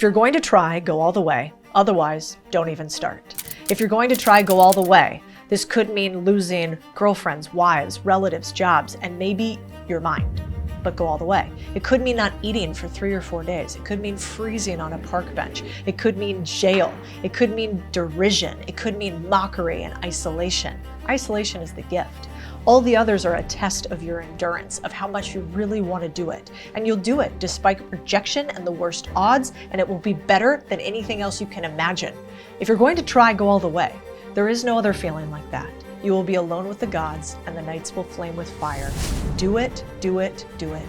If you're going to try, go all the way. Otherwise, don't even start. If you're going to try, go all the way. This could mean losing girlfriends, wives, relatives, jobs, and maybe your mind. But go all the way. It could mean not eating for 3 or 4 days. It could mean freezing on a park bench. It could mean jail. It could mean derision. It could mean mockery and isolation. Isolation is the gift. All the others are a test of your endurance, of how much you really want to do it. And you'll do it despite rejection and the worst odds, and it will be better than anything else you can imagine. If you're going to try, go all the way. There is no other feeling like that. You will be alone with the gods, and the nights will flame with fire. Do it, do it, do it,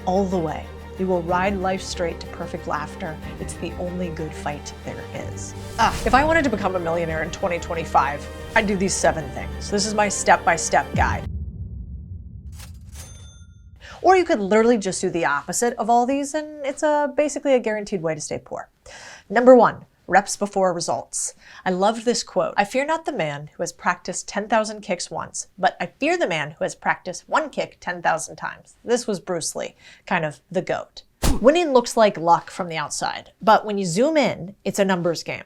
all the way. You will ride life straight to perfect laughter. It's the only good fight there is. If I wanted to become a millionaire in 2025, I'd do these 7 things. This is my step-by-step guide. Or you could literally just do the opposite of all these, and it's basically a guaranteed way to stay poor. Number 1. Reps before results. I loved this quote. I fear not the man who has practiced 10,000 kicks once, but I fear the man who has practiced one kick 10,000 times. This was Bruce Lee, kind of the GOAT. Winning looks like luck from the outside, but when you zoom in, it's a numbers game.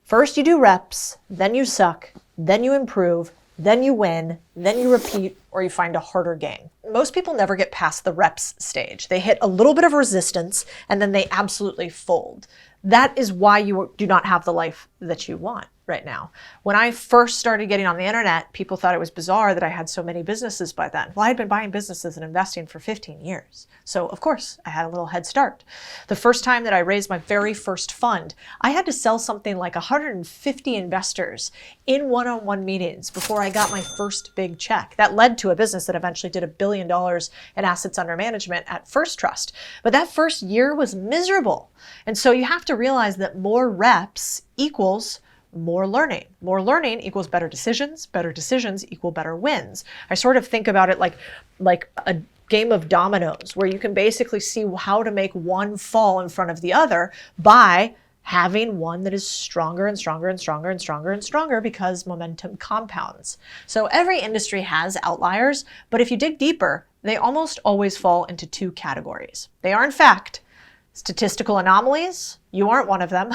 First you do reps, then you suck, then you improve, then you win, then you repeat, or you find a harder game. Most people never get past the reps stage. They hit a little bit of resistance and then they absolutely fold. That is why you do not have the life that you want right now. When I first started getting on the internet, people thought it was bizarre that I had so many businesses by then. Well, I had been buying businesses and investing for 15 years. So of course I had a little head start. The first time that I raised my very first fund, I had to sell something like 150 investors in one-on-one meetings before I got my first big check. That led to a business that eventually did $1 billion in assets under management at First Trust. But that first year was miserable. And so you have to realize that more reps equals more learning. More learning equals better decisions equal better wins. I sort of think about it like a game of dominoes where you can basically see how to make one fall in front of the other by having one that is stronger and stronger and stronger and stronger and stronger because momentum compounds. So every industry has outliers, but if you dig deeper, they almost always fall into 2 categories. They are, in fact, statistical anomalies. You aren't one of them.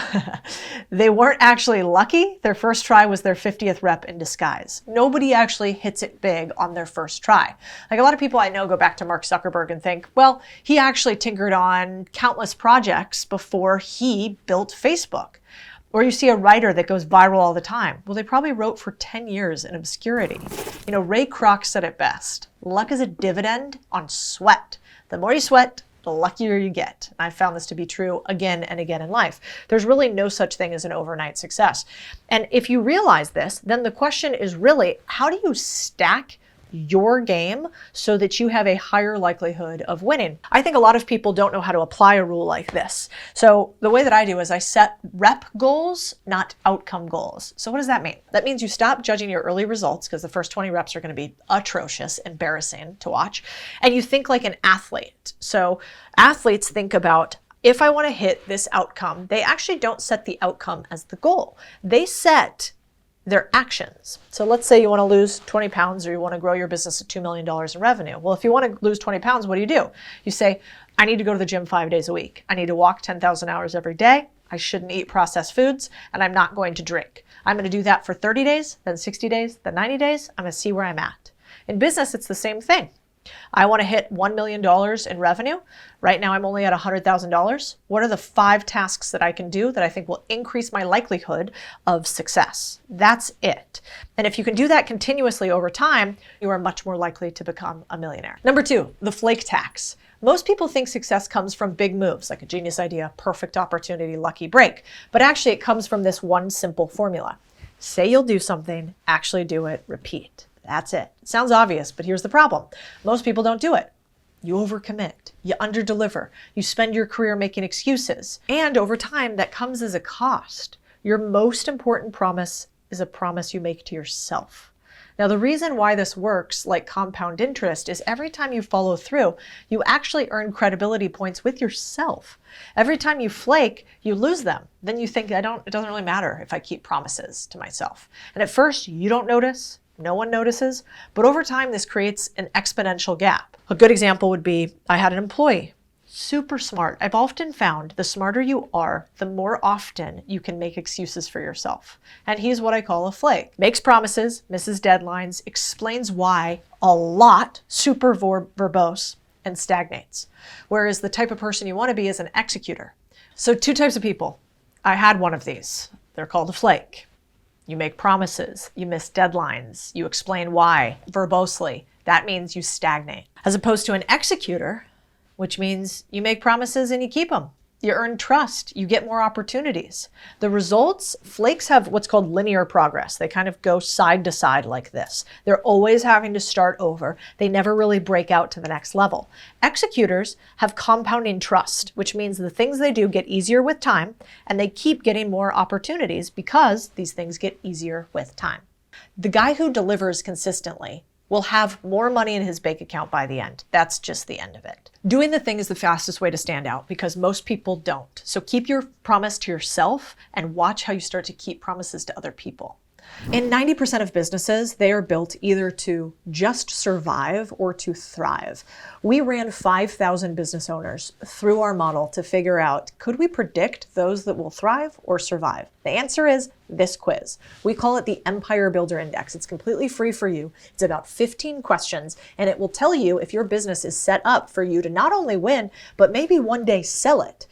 They weren't actually lucky. Their first try was their 50th rep in disguise. Nobody actually hits it big on their first try. Like a lot of people I know go back to Mark Zuckerberg and think, well, he actually tinkered on countless projects before he built Facebook. Or you see a writer that goes viral all the time. Well, they probably wrote for 10 years in obscurity. You know, Ray Kroc said it best. Luck is a dividend on sweat. The more you sweat, the luckier you get. I found this to be true again and again in life. There's really no such thing as an overnight success. And if you realize this, then the question is really, how do you stack your game so that you have a higher likelihood of winning? I think a lot of people don't know how to apply a rule like this. So the way that I do is I set rep goals, not outcome goals. So what does that mean? That means you stop judging your early results because the first 20 reps are going to be atrocious, embarrassing to watch, and you think like an athlete. So athletes think about, if I want to hit this outcome, they actually don't set the outcome as the goal. They set their actions. So let's say you want to lose 20 pounds or you want to grow your business to $2 million in revenue. Well, if you want to lose 20 pounds, what do? You say, I need to go to the gym 5 days a week. I need to walk 10,000 hours every day. I shouldn't eat processed foods, and I'm not going to drink. I'm going to do that for 30 days, then 60 days, then 90 days. I'm going to see where I'm at. In business, it's the same thing. I want to hit $1 million in revenue. Right now, I'm only at $100,000. What are the 5 tasks that I can do that I think will increase my likelihood of success? That's it. And if you can do that continuously over time, you are much more likely to become a millionaire. Number 2, the flake tax. Most people think success comes from big moves, like a genius idea, perfect opportunity, lucky break. But actually, it comes from this one simple formula. Say you'll do something, actually do it, repeat. That's it. It sounds obvious, but here's the problem. Most people don't do it. You overcommit. You underdeliver. You spend your career making excuses. And over time, that comes as a cost. Your most important promise is a promise you make to yourself. Now, the reason why this works like compound interest is every time you follow through, you actually earn credibility points with yourself. Every time you flake, you lose them. Then you think, it doesn't really matter if I keep promises to myself. And at first, you don't notice. No one notices, but over time, this creates an exponential gap. A good example would be, I had an employee. super smart. I've often found the smarter you are, the more often you can make excuses for yourself. And he's what I call a flake. Makes promises, misses deadlines, explains why a lot, super verbose, and stagnates. Whereas the type of person you want to be is an executor. So 2 types of people. I had one of these. They're called a flake. You make promises, you miss deadlines, you explain why verbosely. That means you stagnate. As opposed to an executor, which means you make promises and you keep them. You earn trust, you get more opportunities. The results, flakes have what's called linear progress. They kind of go side to side like this. They're always having to start over. They never really break out to the next level. Executors have compounding trust, which means the things they do get easier with time, and they keep getting more opportunities because these things get easier with time. The guy who delivers consistently will have more money in his bank account by the end. That's just the end of it. Doing the thing is the fastest way to stand out because most people don't. So keep your promise to yourself and watch how you start to keep promises to other people. In 90% of businesses, they are built either to just survive or to thrive. We ran 5,000 business owners through our model to figure out, could we predict those that will thrive or survive? The answer is this quiz. We call it the Empire Builder Index. It's completely free for you. It's about 15 questions, and it will tell you if your business is set up for you to not only win, but maybe one day sell it.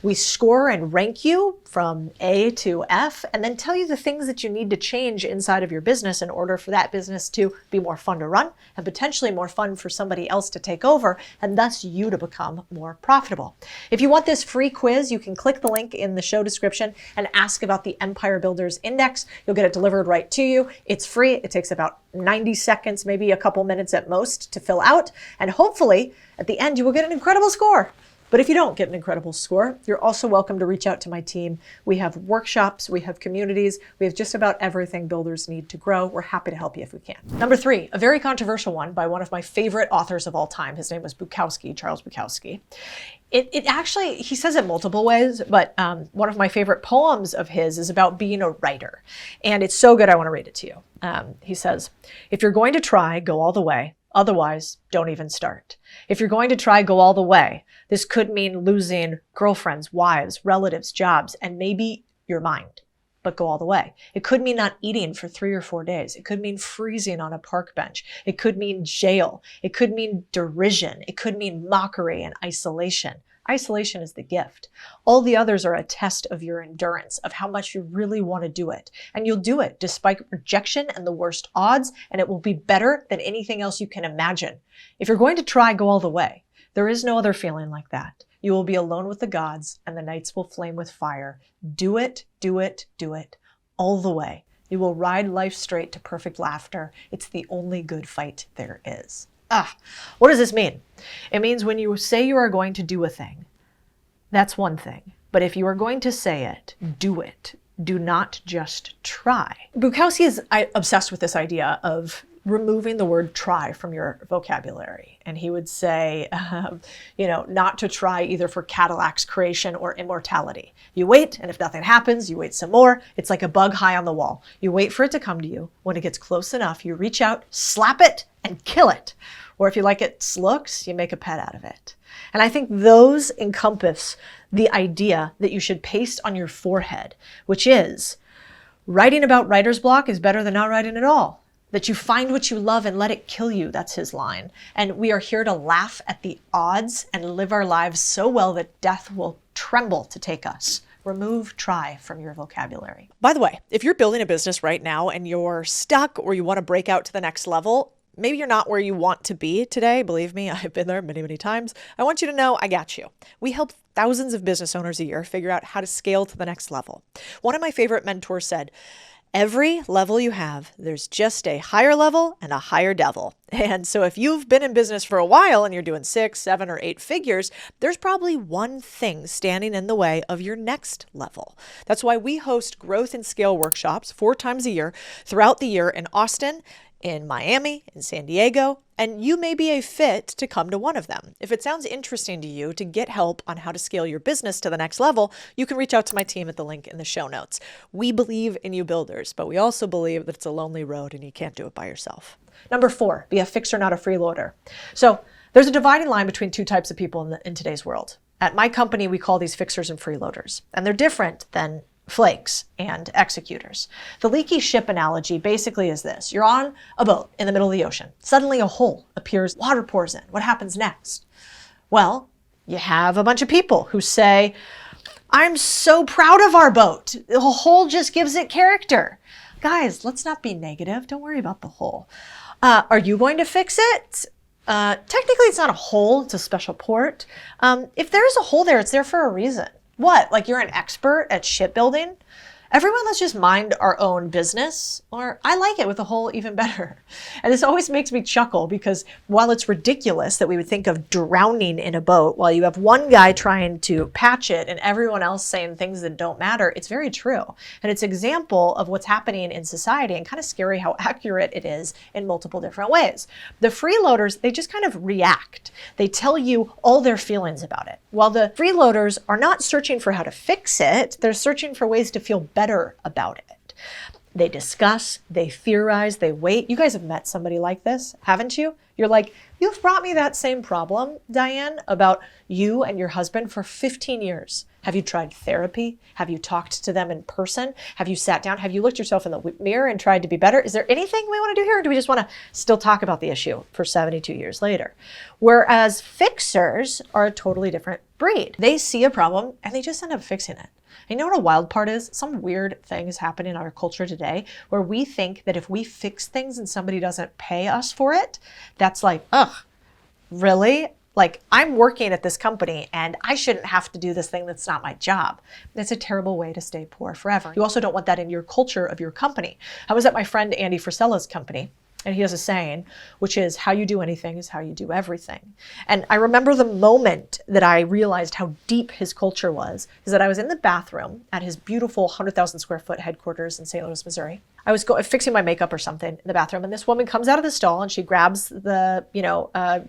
We score and rank you from A to F, and then tell you the things that you need to change inside of your business in order for that business to be more fun to run and potentially more fun for somebody else to take over, and thus you to become more profitable. If you want this free quiz, you can click the link in the show description and ask about the Empire Builders Index. You'll get it delivered right to you. It's free. It takes about 90 seconds, maybe a couple minutes at most to fill out. And hopefully at the end, you will get an incredible score. But if you don't get an incredible score, you're also welcome to reach out to my team. We have workshops, we have communities, we have just about everything builders need to grow. We're happy to help you if we can. Number 3, a very controversial one by one of my favorite authors of all time. His name was Bukowski, Charles Bukowski. It actually, he says it multiple ways, but one of my favorite poems of his is about being a writer. And it's so good, I want to read it to you. He says, if you're going to try, go all the way. Otherwise, don't even start. If you're going to try, go all the way. This could mean losing girlfriends, wives, relatives, jobs, and maybe your mind, but go all the way. It could mean not eating for 3 or 4 days. It could mean freezing on a park bench. It could mean jail. It could mean derision. It could mean mockery and isolation. Isolation is the gift. All the others are a test of your endurance, of how much you really want to do it. And you'll do it despite rejection and the worst odds, and it will be better than anything else you can imagine. If you're going to try, go all the way. There is no other feeling like that. You will be alone with the gods, and the nights will flame with fire. Do it, do it, do it, all the way. You will ride life straight to perfect laughter. It's the only good fight there is. What does this mean? It means when you say you are going to do a thing, that's one thing. But if you are going to say it, do it. Do not just try. Bukowski is obsessed with this idea of removing the word try from your vocabulary. And he would say, not to try either for Cadillac's creation or immortality. You wait, and if nothing happens, you wait some more. It's like a bug high on the wall. You wait for it to come to you. When it gets close enough, you reach out, slap it, and kill it. Or if you like its looks, you make a pet out of it. And I think those encompass the idea that you should paste on your forehead, which is writing about writer's block is better than not writing at all. That you find what you love and let it kill you. That's his line. And we are here to laugh at the odds and live our lives so well that death will tremble to take us. Remove try from your vocabulary. By the way, if you're building a business right now and you're stuck or you want to break out to the next level, maybe you're not where you want to be today. Believe me, I've been there many, many times. I want you to know I got you. We help thousands of business owners a year figure out how to scale to the next level. One of my favorite mentors said, every level you have, there's just a higher level and a higher devil. And so if you've been in business for a while and you're doing 6, 7, or 8 figures, there's probably one thing standing in the way of your next level. That's why we host growth and scale workshops 4 times a year throughout the year in Austin, in Miami, in San Diego, and you may be a fit to come to one of them. If it sounds interesting to you to get help on how to scale your business to the next level, you can reach out to my team at the link in the show notes. We believe in you builders, but we also believe that it's a lonely road and you can't do it by yourself. Number 4, be a fixer, not a freeloader. So There's a dividing line between two types of people in today's world. At my company, we call these fixers and freeloaders, and they're different than flakes and executors. The leaky ship analogy basically is this. You're on a boat in the middle of the ocean. Suddenly a hole appears, water pours in. What happens next? Well, you have a bunch of people who say, I'm so proud of our boat. The hole just gives it character. Guys, let's not be negative. Don't worry about the hole. Are you going to fix it? Technically, it's not a hole. It's a special port. If there's a hole there, it's there for a reason. What? Like you're an expert at shipbuilding? Everyone, let's just mind our own business. Or I like it with a hole even better. And this always makes me chuckle because while it's ridiculous that we would think of drowning in a boat while you have one guy trying to patch it and everyone else saying things that don't matter, it's very true. And it's an example of what's happening in society and kind of scary how accurate it is in multiple different ways. The freeloaders, they just kind of react. They tell you all their feelings about it. While the freeloaders are not searching for how to fix it, they're searching for ways to feel better about it. They discuss, they theorize, they wait. You guys have met somebody like this, haven't you? You're like, you've brought me that same problem, Diane, about you and your husband for 15 years. Have you tried therapy? Have you talked to them in person? Have you sat down? Have you looked yourself in the mirror and tried to be better? Is there anything we want to do here? Or do we just want to still talk about the issue for 72 years later? Whereas fixers are a totally different breed. They see a problem and they just end up fixing it. And you know what a wild part is? Some weird thing is happening in our culture today where we think that if we fix things and somebody doesn't pay us for it, that's like, ugh, really? Like I'm working at this company and I shouldn't have to do this thing that's not my job. That's a terrible way to stay poor forever. You also don't want that in your culture of your company. I was at my friend Andy Frisella's company. And he has a saying, which is how you do anything is how you do everything. And I remember the moment that I realized how deep his culture was, is that I was in the bathroom at his beautiful 100,000 square foot headquarters in St. Louis, Missouri. I was fixing my makeup or something in the bathroom, and this woman comes out of the stall and she grabs the,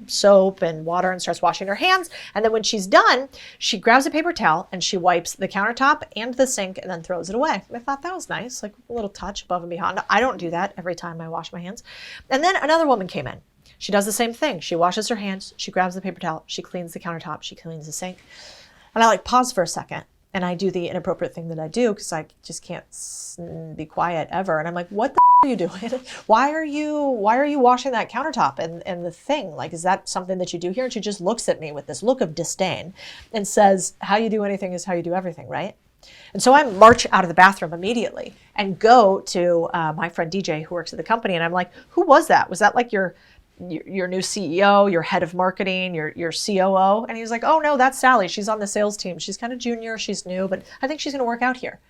soap and water and starts washing her hands. And then when she's done, she grabs a paper towel and she wipes the countertop and the sink and then throws it away. I thought that was nice, like a little touch above and beyond. I don't do that every time I wash my hands. And then another woman came in. She does the same thing. She washes her hands, she grabs the paper towel, she cleans the countertop, she cleans the sink. And I pause for a second. And I do the inappropriate thing that I do because I just can't be quiet ever. And I'm like, what the are you doing? Why are you washing that countertop and the thing? Like, is that something that you do here? And she just looks at me with this look of disdain and says, how you do anything is how you do everything, right? And so I march out of the bathroom immediately and go to my friend DJ who works at the company. And I'm like, who was that? Was that like your new CEO, your head of marketing, your COO? And he was like, oh no, that's Sally. She's on the sales team. She's kind of junior, she's new, but I think she's going to work out here.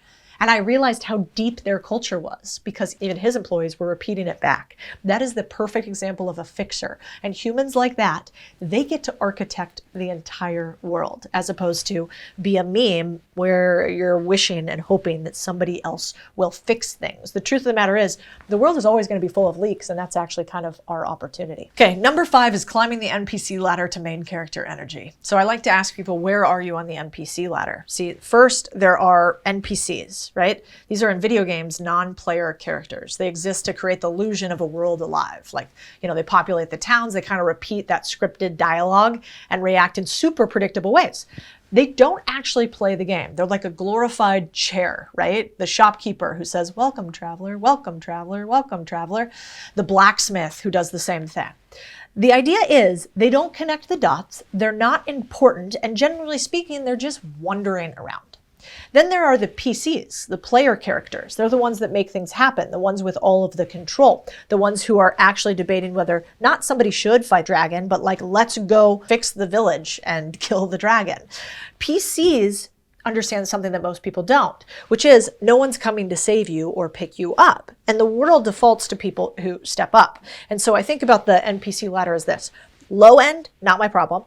And I realized how deep their culture was because even his employees were repeating it back. That is the perfect example of a fixer. And humans like that, they get to architect the entire world as opposed to be a meme where you're wishing and hoping that somebody else will fix things. The truth of the matter is the world is always going to be full of leaks, and that's actually kind of our opportunity. Okay, number 5 is climbing the NPC ladder to main character energy. So I like to ask people, where are you on the NPC ladder? See, first there are NPCs. Right? These are in video games, non-player characters. They exist to create the illusion of a world alive. Like, they populate the towns, they kind of repeat that scripted dialogue and react in super predictable ways. They don't actually play the game. They're like a glorified chair, right? The shopkeeper who says, welcome traveler, welcome traveler, welcome traveler. The blacksmith who does the same thing. The idea is they don't connect the dots, they're not important, and generally speaking, they're just wandering around. Then there are the PCs, the player characters. They're the ones that make things happen, the ones with all of the control, the ones who are actually debating whether not somebody should fight dragon, but like, let's go fix the village and kill the dragon. PCs understand something that most people don't, which is no one's coming to save you or pick you up. And the world defaults to people who step up. And so I think about the NPC ladder as this. Low end, not my problem.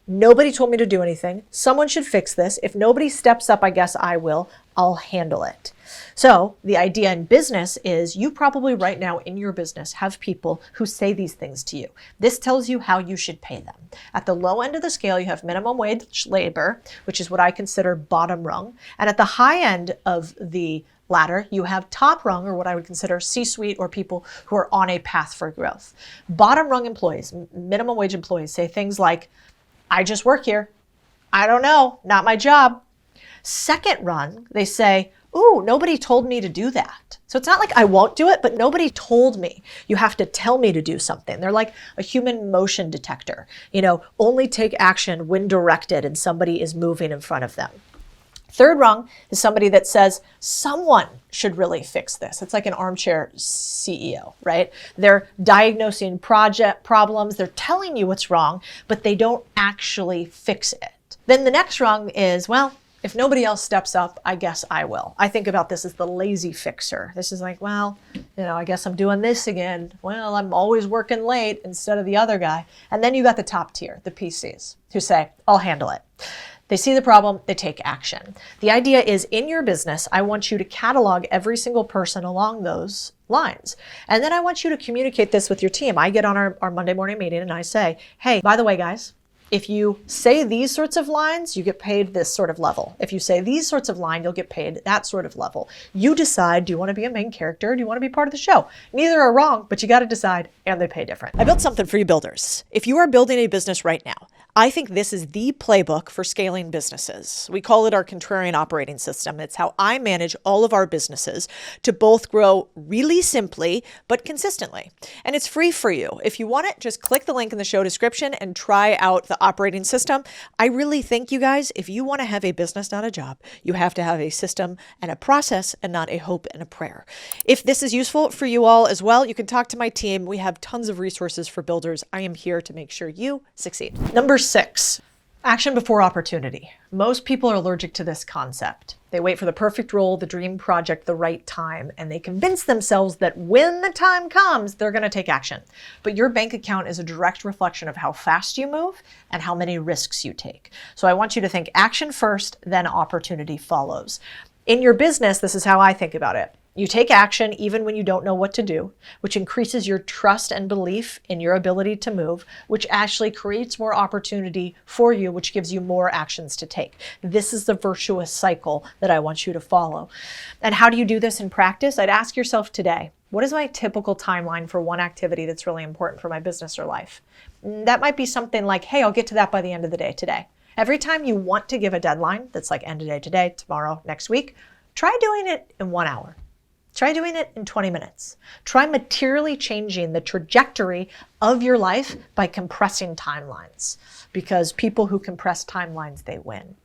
Nobody told me to do anything. Someone should fix this. If nobody steps up, I guess I will. I'll handle it. So the idea in business is you probably right now in your business have people who say these things to you. This tells you how you should pay them. At the low end of the scale, you have minimum wage labor, which is what I consider bottom rung. And at the high end of the ladder, you have top rung, or what I would consider C-suite, or people who are on a path for growth. Bottom rung employees, minimum wage employees, say things like, I just work here. I don't know, not my job. Second rung, they say, ooh, nobody told me to do that. So it's not like I won't do it, but nobody told me. You have to tell me to do something. They're like a human motion detector. Only take action when directed and somebody is moving in front of them. Third rung is somebody that says, someone should really fix this. It's like an armchair CEO, right? They're diagnosing project problems. They're telling you what's wrong, but they don't actually fix it. Then the next rung is, well, if nobody else steps up, I guess I will. I think about this as the lazy fixer. This is like, well, I guess I'm doing this again. Well, I'm always working late instead of the other guy. And then you got the top tier, the PCs, who say, I'll handle it. They see the problem, they take action. The idea is in your business, I want you to catalog every single person along those lines. And then I want you to communicate this with your team. I get on our Monday morning meeting and I say, hey, by the way, guys, if you say these sorts of lines, you get paid this sort of level. If you say these sorts of lines, you'll get paid that sort of level. You decide, do you want to be a main character? Or do you want to be part of the show? Neither are wrong, but you got to decide, and they pay different. I built something for you builders. If you are building a business right now, I think this is the playbook for scaling businesses. We call it our contrarian operating system. It's how I manage all of our businesses to both grow really simply, but consistently. And it's free for you. If you want it, just click the link in the show description and try out the operating system. I really think, you guys, if you want to have a business, not a job, you have to have a system and a process and not a hope and a prayer. If this is useful for you all as well, you can talk to my team. We have tons of resources for builders. I am here to make sure you succeed. Number 6, action before opportunity. Most people are allergic to this concept. They wait for the perfect role, the dream project, the right time, and they convince themselves that when the time comes, they're going to take action. But your bank account is a direct reflection of how fast you move and how many risks you take. So I want you to think action first, then opportunity follows. In your business, this is how I think about it. You take action even when you don't know what to do, which increases your trust and belief in your ability to move, which actually creates more opportunity for you, which gives you more actions to take. This is the virtuous cycle that I want you to follow. And how do you do this in practice? I'd ask yourself today, what is my typical timeline for one activity that's really important for my business or life? That might be something like, hey, I'll get to that by the end of the day today. Every time you want to give a deadline that's like end of day today, tomorrow, next week, try doing it in 1 hour. Try doing it in 20 minutes. Try materially changing the trajectory of your life by compressing timelines, because people who compress timelines, they win.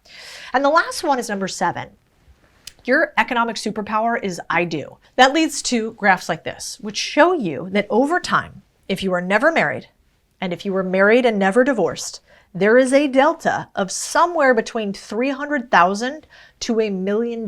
And the last one is number 7. Your economic superpower is I do. That leads to graphs like this, which show you that over time, if you are never married, and if you were married and never divorced, there is a delta of somewhere between $300,000 to $1 million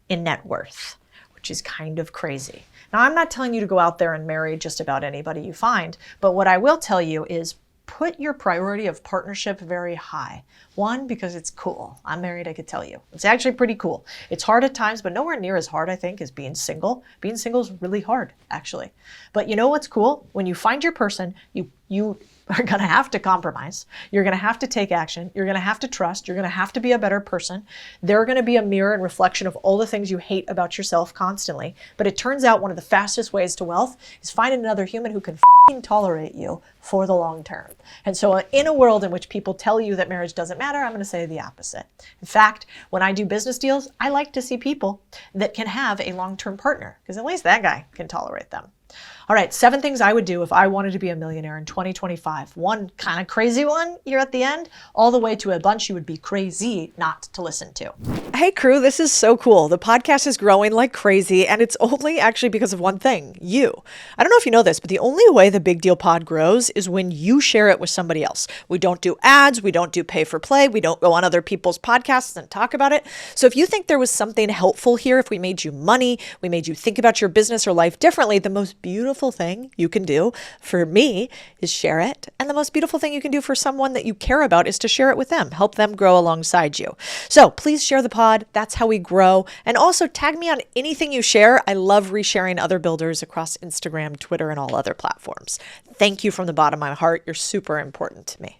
in net worth, which is kind of crazy. Now, I'm not telling you to go out there and marry just about anybody you find, but what I will tell you is put your priority of partnership very high. One, because it's cool. I'm married, I could tell you. It's actually pretty cool. It's hard at times, but nowhere near as hard, I think, as being single. Being single is really hard, actually. But you know what's cool? When you find your person, you are going to have to compromise. You're going to have to take action. You're going to have to trust. You're going to have to be a better person. They're going to be a mirror and reflection of all the things you hate about yourself constantly. But it turns out one of the fastest ways to wealth is finding another human who can tolerate you for the long term. And so in a world in which people tell you that marriage doesn't matter, I'm going to say the opposite. In fact, when I do business deals, I like to see people that can have a long-term partner, because at least that guy can tolerate them. All right, 7 things I would do if I wanted to be a millionaire in 2025. One kind of crazy one here at the end, all the way to a bunch you would be crazy not to listen to. Hey crew, this is so cool. The podcast is growing like crazy, and it's only actually because of one thing, you. I don't know if you know this, but the only way the Big Deal Pod grows is when you share it with somebody else. We don't do ads, we don't do pay for play, we don't go on other people's podcasts and talk about it. So if you think there was something helpful here, if we made you money, we made you think about your business or life differently, the most beautiful beautiful thing you can do for me is share it. And the most beautiful thing you can do for someone that you care about is to share it with them, help them grow alongside you. So please share the pod. That's how we grow. And also tag me on anything you share. I love resharing other builders across Instagram, Twitter, and all other platforms. Thank you from the bottom of my heart. You're super important to me.